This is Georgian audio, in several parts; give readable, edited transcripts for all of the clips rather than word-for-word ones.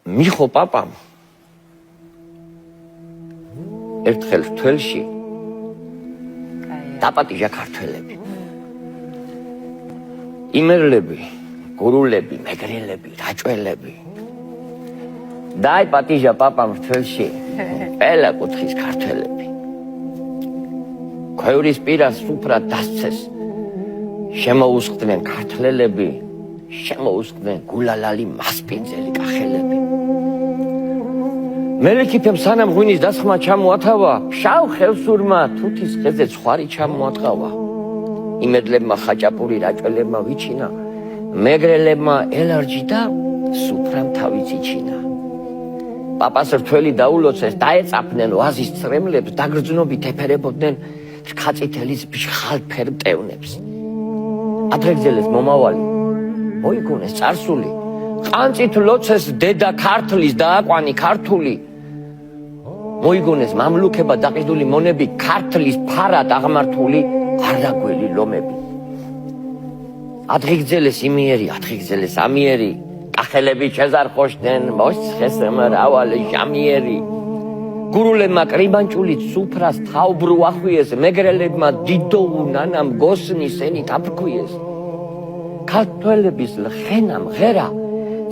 მიხო პაპამ ერთხელ თველში დაპატიჟა ქართველები იმერლები გურულები მეგრელები რაჭველები დაიპატიჟა პაპამ თველში ყველა კუთხის ქართველები ქვევრის პირას სუფრად დასცეს შემოუსხდნენ ქართველები შემოუსხდნენ გულალალი მასპინძელი კახელები მელიქიფემ სანამ ღვინის დასხმა ჩამოათავა ფშავ ხევსურმა თუთის ხეზე ცხარი ჩამოატყავა იმედლებმა ხაჭაპური რაჭველებმა ვიჩინა მეგრელებმა ელარჯი და სუფრამ თავიც იჩინა პაპას რთველი დაულოცეს დაეწაფნენ ვაზის წრემლებს დაგრძნობით ეფერებოდნენ რქაწითელის ბჟხალფერ მტევნებს ადრეგზელეს მომავალი მოიგონეს წარსული ყანწით ლოცეს დედა ქართლის დააყვანი ქართული მოიგონეს მამლუქება დაყიდული მონები ქართლის ფარად აღმართული არაგველი ლომები ადრიგძელეს იმიერი ადრიგძელეს ამიერი კახელები ჩეზარხოშდნენ მოსცხეს მრავალი ჟამიერი გურულებმა კრიბანჭულით სუფრას თავბრუ ახვიეს მეგრელებმა დიდოუ ნანამ გოსნის ენით აფრქვიეს ქართველების ლხენა მღერა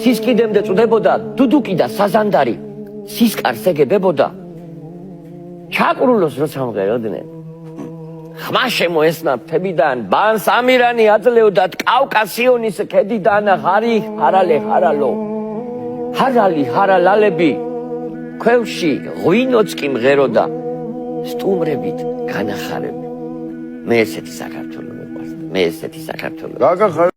სისკიდემდე წვდებოდა დუდუკი და საზანდარი სისკარს ეგებებოდა ჩაკრულოს როცა მღეროდნენ ხმა შემოესმა მთებიდან ბანს ამირანი აძლეოდათ კავკასიონის ქედიდან ღარი ჰარალე ჰარალო ჰარალი ჰარალალები ქვევში ღვინოც კი მღეროდა სტუმრებით განახარები მე ესეთი საქართველო მეყვარს მე ესეთი საქართველო